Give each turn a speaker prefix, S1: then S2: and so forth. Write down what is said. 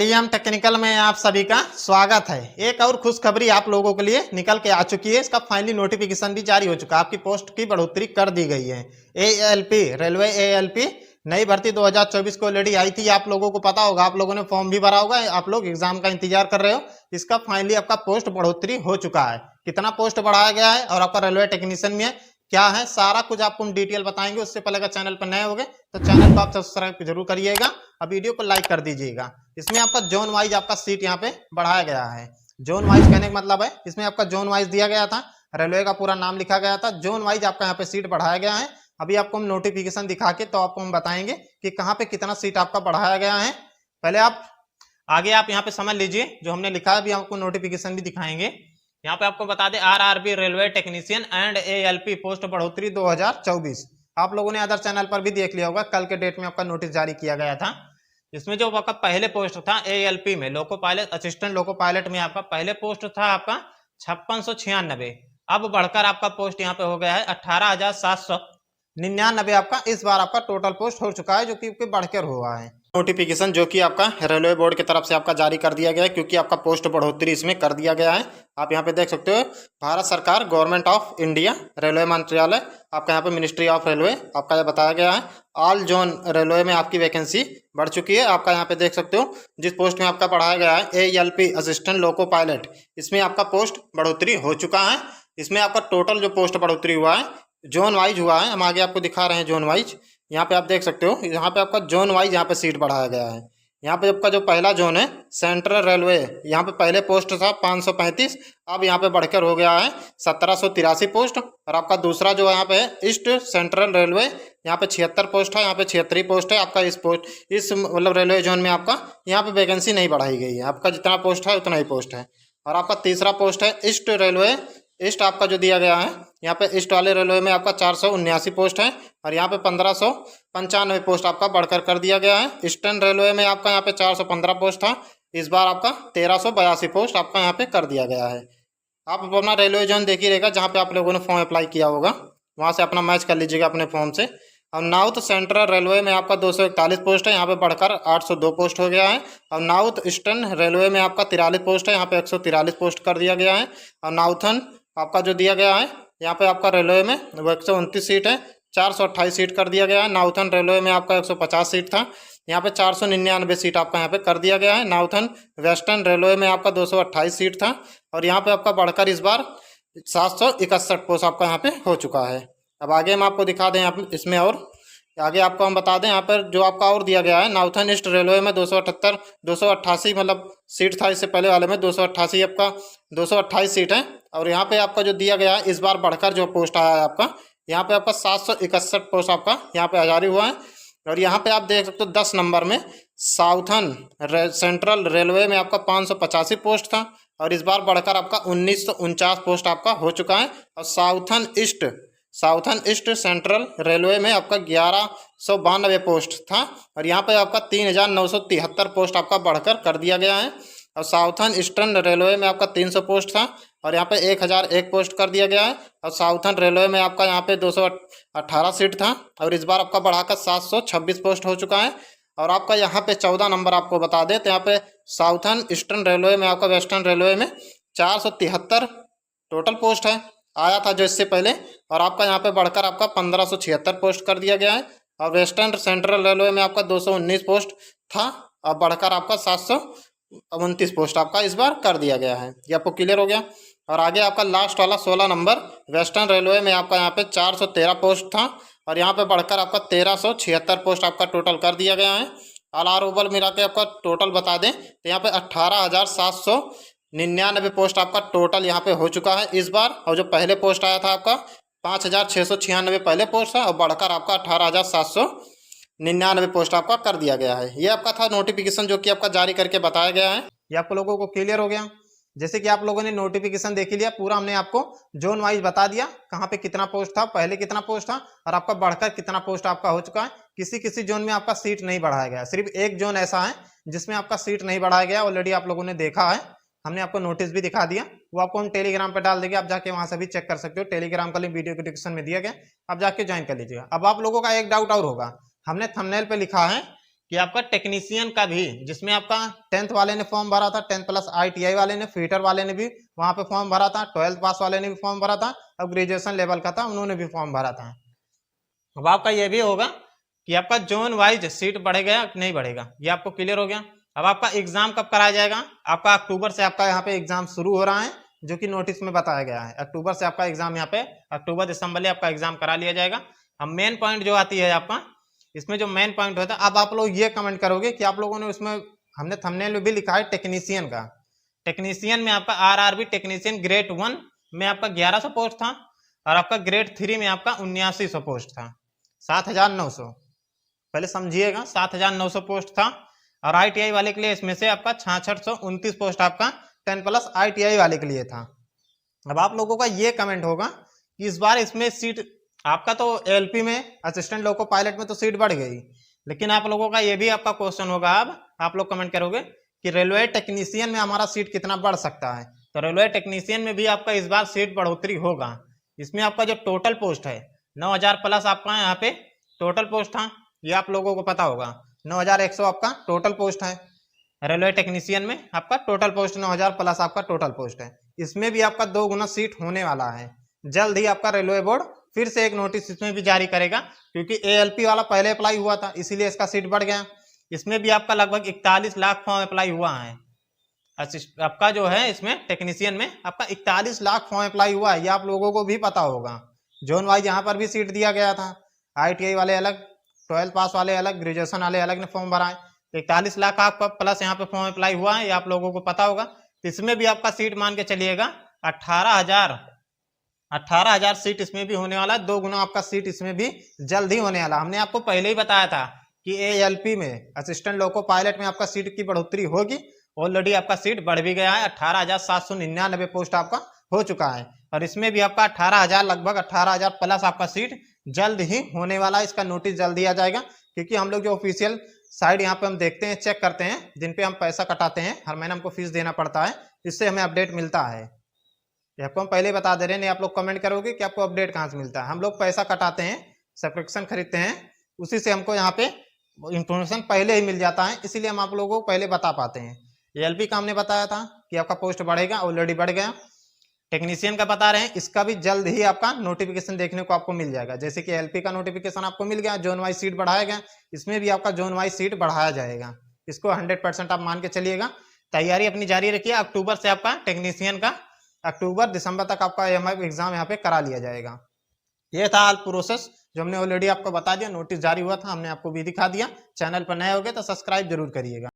S1: Petroleum technical में आप सभी का स्वागत है। एक और खुशखबरी आप लोगों के लिए निकल के आ चुकी है। इसका फाइनली नोटिफिकेशन भी जारी हो चुका है। आपकी पोस्ट की बढ़ोतरी कर दी गई है। एएलपी रेलवे एएलपी नई भर्ती 2024 को ऑलरेडी आई थी। आप लोगों को पता होगा, आप लोगों ने फॉर्म भी भरा होगा, आप लोग एग्जाम का इंतजार कर रहे हो। इसका फाइनली आपका पोस्ट बढ़ोतरी हो चुका है। कितना पोस्ट बढ़ाया गया है और आपका रेलवे टेक्नीशियन में क्या है, सारा कुछ आपको हम डिटेल बताएंगे। उससे पहले अगर चैनल पर नए होंगे तो चैनल को आप सब्सक्राइब जरूर करिएगा और वीडियो को लाइक कर दीजिएगा। इसमें आपका जोन वाइज आपका सीट यहाँ पे बढ़ाया गया है। जोन वाइज कहने का मतलब है, इसमें आपका जोन वाइज दिया गया था, रेलवे का पूरा नाम लिखा गया था, जोन वाइज आपका यहाँ पे सीट बढ़ाया गया है। अभी आपको हम नोटिफिकेशन दिखा के तो आपको हम बताएंगे कि कहाँ पे कितना सीट आपका बढ़ाया गया है। पहले आप आगे आप यहाँ पे समझ लीजिए जो हमने लिखा है। अभी आपको नोटिफिकेशन भी दिखाएंगे। यहाँ पे आपको बता दें, RRB railway technician and ALP post बढ़ोतरी 2024। आप लोगों ने अदर चैनल पर भी देख लिया होगा, कल के डेट में आपका नोटिस जारी किया गया था। इसमें जो आपका पहले पोस्ट था एएलपी में, loco pilot assistant loco pilot में आपका पहले पोस्ट था आपका 5696। अब बढ़कर आपका पोस्ट यहाँ पे हो गया है 18,799 आपका इस बार आपका टोटल पोस्ट हो चुका है, जो कि बढ़कर हुआ है। नोटिफिकेशन जो कि आपका रेलवे बोर्ड की तरफ से आपका जारी कर दिया गया है, क्योंकि आपका पोस्ट बढ़ोतरी इसमें कर दिया गया है। आप यहाँ पे देख सकते हो, भारत सरकार गवर्नमेंट ऑफ इंडिया रेलवे मंत्रालय आपका यहाँ पे मिनिस्ट्री ऑफ रेलवे आपका यह बताया गया है। ऑल जोन रेलवे में आपकी वैकेंसी बढ़ चुकी है। आपका यहाँ पे देख सकते हो जिस पोस्ट में आपका बढ़ाया गया है एएलपी असिस्टेंट लोको पायलट, इसमें आपका पोस्ट बढ़ोतरी हो चुका है। इसमें आपका टोटल जो पोस्ट बढ़ोतरी हुआ है जोन वाइज हुआ है। हम आगे आपको दिखा रहे हैं जोन वाइज। यहाँ पे आप देख सकते हो, यहाँ पे आपका जोन वाइज यहाँ पे सीट बढ़ाया गया है। यहाँ पे आपका जो पहला जोन है सेंट्रल रेलवे, यहाँ पे पहले पोस्ट था 535, अब यहाँ पे बढ़कर हो गया है 1783 पोस्ट। और आपका दूसरा जो यहाँ पे ईस्ट सेंट्रल रेलवे, यहाँ पे 76 पोस्ट है, यहाँ पे 76 पोस्ट है आपका। इस मतलब रेलवे जोन में आपका यहाँ पे वैकेंसी नहीं बढ़ाई गई है। आपका जितना पोस्ट है उतना ही पोस्ट है। और आपका तीसरा पोस्ट है ईस्ट रेलवे, ईस्ट आपका जो दिया गया है, यहाँ पे ईस्ट वाले रेलवे में आपका 479 पोस्ट है। और यहाँ पे 1595 पोस्ट आपका बढ़कर कर दिया गया है। ईस्टर्न रेलवे में आपका यहाँ पे 415 पोस्ट था, इस बार आपका 1382 पोस्ट आपका यहाँ पे कर दिया गया है। आप अपना रेलवे जोन देखिए रहेगा जहाँ पे आप लोगों ने फॉर्म अप्लाई किया होगा, वहाँ से अपना मैच कर लीजिएगा अपने फॉर्म से। और नॉर्थ सेंट्रल रेलवे में आपका 241 पोस्ट है, यहाँ पे बढ़कर 802 पोस्ट हो गया है। और नॉर्थ ईस्टर्न रेलवे में आपका 43 पोस्ट है, यहाँ पे 143 पोस्ट कर दिया गया है। और नाउथन आपका जो दिया गया है, यहाँ पे आपका रेलवे में 129 सीट है, 428 सीट कर दिया गया है। नाउथन रेलवे में आपका 150 सीट था, यहाँ पे 499 सीट आपका यहाँ पे कर दिया गया है। नाउथन वेस्टर्न रेलवे में आपका 228 सीट था, और यहाँ पे आपका बढ़कर इस बार 761 पोस्ट आपका यहाँ पे हो चुका है। अब आगे हम आपको दिखा दें यहाँ पे, इसमें और आगे आपको हम बता दें यहाँ पर जो आपका और दिया गया है, नाउथन ईस्ट रेलवे में 288 मतलब सीट था। इससे पहले वाले में 288 आपका 228 सीट है। और यहाँ पे आपका जो दिया गया है इस बार बढ़कर जो पोस्ट आया है आपका, यहाँ पे आपका 761 पोस्ट आपका यहाँ पे जारी हुआ है। और यहाँ पे आप देख सकते हो 10 नंबर में साउथर्न सेंट्रल रेलवे में आपका 585 पोस्ट था, और इस बार बढ़कर आपका 1949 पोस्ट आपका हो चुका है। और साउथर्न ईस्ट सेंट्रल रेलवे में आपका 1192 पोस्ट था, और यहाँ पे आपका 3973 पोस्ट आपका बढ़कर कर दिया गया है। और साउथर्न ईस्टर्न रेलवे में आपका 300 पोस्ट था, और यहाँ पे 1001 पोस्ट कर दिया गया है। और साउथर्न रेलवे में आपका यहाँ पे 218 सीट था, और इस बार आपका बढ़ाकर 726 पोस्ट हो चुका है। और आपका यहाँ पे 14 नंबर आपको बता दें तो यहाँ पे साउथर्न ईस्टर्न रेलवे में आपका वेस्टर्न रेलवे में 473 टोटल पोस्ट है, आया था जो इससे पहले। और आपका यहाँ पे बढ़कर आपका 1576 पोस्ट कर दिया गया है। और वेस्टर्न सेंट्रल रेलवे में आपका 219 पोस्ट था, और बढ़कर आपका 729 पोस्ट आपका इस बार कर दिया गया है। ये आपको क्लियर हो गया। और आगे आपका लास्ट वाला 16 नंबर वेस्टर्न रेलवे में आपका यहाँ पे 413 पोस्ट था, और यहाँ पे बढ़कर आपका 1376 पोस्ट आपका टोटल कर दिया गया है। ऑल ओवर मिला के आपका टोटल बता दें तो यहाँ पे 18,799 पोस्ट आपका टोटल यहाँ पे हो चुका है इस बार। और जो पहले पोस्ट आया था आपका 5,696 पहले पोस्ट था, और बढ़कर आपका 18,799 पोस्ट आपका कर दिया गया है। ये आपका था नोटिफिकेशन जो कि आपका जारी करके बताया गया है। ये आप लोगों को क्लियर हो गया। जैसे कि आप लोगों ने नोटिफिकेशन देख लिया, पूरा हमने आपको जोन वाइज बता दिया कहाँ पे कितना पोस्ट था, पहले कितना पोस्ट था, और आपका बढ़कर कितना पोस्ट आपका हो चुका है। किसी किसी जोन में आपका सीट नहीं बढ़ाया गया, सिर्फ एक जोन ऐसा है जिसमें आपका सीट नहीं बढ़ाया गया। ऑलरेडी आप लोगों ने देखा है, हमने आपको नोटिस भी दिखा दिया, वो आपको हम टेलीग्राम पे डाल देंगे, आप जाके वहां से भी चेक कर सकते हो। टेलीग्राम का लिंक वीडियो के डिस्क्रिप्शन में दिया गया, आप जाके ज्वाइन कर लीजिएगा। अब आप लोगों का एक डाउट और होगा, हमने थंबनेल पे लिखा है कि आपका टेक्नीशियन का भी, जिसमें आपका 10th वाले ने फॉर्म भरा था, 10 प्लस ITI वाले ने, फीटर वाले ने भी वहां पे फॉर्म भरा था, 12th पास वाले ने भी फॉर्म भरा था, अब ग्रेजुएशन लेवल का था उन्होंने भी फॉर्म भरा था। अब आपका ये भी होगा कि आपका जोन वाइज सीट बढ़ेगा नहीं बढ़ेगा, ये आपको क्लियर हो गया। अब आपका एग्जाम कब कराया जाएगा? आपका अक्टूबर से आपका यहाँ पे एग्जाम शुरू हो रहा है, जो कि नोटिस में बताया गया है। अक्टूबर से आपका एग्जाम यहाँ पे अक्टूबर दिसंबर में आपका एग्जाम करा लिया जाएगा। अब मेन पॉइंट जो आती है आपका, इसमें जो मेन पॉइंट होता है, अब आप लोग ये कमेंट करोगे कि आप लोगों ने उसमें, हमने थंबनेल में भी लिखा है टेक्नीशियन का। टेक्नीशियन में आपका RRB टेक्नीशियन ग्रेड 1 में आपका 1100 पोस्ट था, और आपका ग्रेड 3 में आपका 7900 पोस्ट था, 7900। पहले समझिएगा, 7900 पोस्ट था। और ITI वाले के लिए इसमें से आपका 6629 पोस्ट आपका 10 प्लस ITI वाले के लिए था। अब आप लोगों का ये कमेंट होगा कि इस बार इसमें सीट आपका तो LP में असिस्टेंट लोको पायलट में तो सीट बढ़ गई, लेकिन आप लोगों का ये भी आपका क्वेश्चन होगा, अब आप लोग कमेंट करोगे कि रेलवे टेक्नीशियन में हमारा सीट कितना बढ़ सकता है। तो रेलवे टेक्नीशियन में भी आपका इस बार सीट बढ़ोतरी होगा। इसमें आपका जो टोटल पोस्ट है 9000 प्लस आपका यहाँ पे टोटल पोस्ट था, ये आप लोगों को पता होगा। 9100 आपका टोटल पोस्ट है रेलवे टेक्नीशियन में, आपका टोटल पोस्ट 9000 प्लस आपका टोटल पोस्ट है। इसमें भी आपका 2 गुना सीट होने वाला है। जल्द ही आपका रेलवे बोर्ड फिर से एक नोटिस इसमें भी जारी करेगा, क्योंकि ALP वाला पहले अप्लाई हुआ था, इसीलिए इसका सीट बढ़ गया। इसमें भी आपका लगभग 41 लाख फॉर्म अप्लाई हुआ है। आपका जो है इसमें टेक्नीशियन में आपका 41 लाख फॉर्म अप्लाई हुआ है, ये आप लोगों को भी पता होगा। जोन वाइज यहाँ पर भी सीट दिया गया था, ITI वाले अलग, 12 पास वाले अलग, ग्रेजुएशन वाले अलग ने फॉर्म भरा है। 41 लाख आपका प्लस यहाँ पे फॉर्म अप्लाई हुआ है, ये आप लोगों को पता होगा। तो इसमें भी आपका सीट मान के चलिएगा 18,000 सीट इसमें भी होने वाला है। 2 गुना आपका सीट इसमें भी जल्द ही होने वाला। हमने आपको पहले ही बताया था कि ALP में असिस्टेंट लोको पायलट में आपका सीट की बढ़ोतरी होगी। ऑलरेडी आपका सीट बढ़ भी गया है, 18,799 पोस्ट आपका हो चुका है, और इसमें भी आपका 18,000 लगभग 18,000 प्लस आपका सीट जल्द ही होने वाला है। इसका नोटिस जल्द ही आ जाएगा, क्योंकि हम लोग जो ऑफिशियल साइड यहाँ पे हम देखते हैं, चेक करते हैं, जिन पे हम पैसा कटाते हैं, हर महीने हमको फीस देना पड़ता है, इससे हमें अपडेट मिलता है। ये आपको हम पहले बता दे रहे हैं, नहीं आप लोग कमेंट करोगे कि आपको अपडेट कहाँ से मिलता है। हम लोग पैसा कटाते हैं, सब्सक्रिप्शन खरीदते हैं, उसी से हमको यहाँ पे इंफॉर्मेशन पहले ही मिल जाता है, इसीलिए हम आप लोगों को पहले बता पाते हैं। ALP का हमने बताया था कि आपका पोस्ट बढ़ेगा, ऑलरेडी बढ़ गया। टेक्नीशियन का बता रहे हैं, इसका भी जल्द ही आपका नोटिफिकेशन देखने को आपको मिल जाएगा। जैसे कि LP का नोटिफिकेशन आपको मिल गया, जोन वाइज सीट बढ़ाया गया, इसमें भी आपका जोन वाइज सीट बढ़ाया जाएगा। इसको 100% आप मान के चलिएगा। तैयारी अपनी जारी रखिए। अक्टूबर से आपका टेक्नीशियन का अक्टूबर दिसंबर तक आपका एग्जाम यहाँ पे करा लिया जाएगा। ये था हाल प्रोसेस जो हमने ऑलरेडी आपको बता दिया। नोटिस जारी हुआ था, हमने आपको भी दिखा दिया। चैनल पर नए हो गए तो सब्सक्राइब जरूर करिएगा।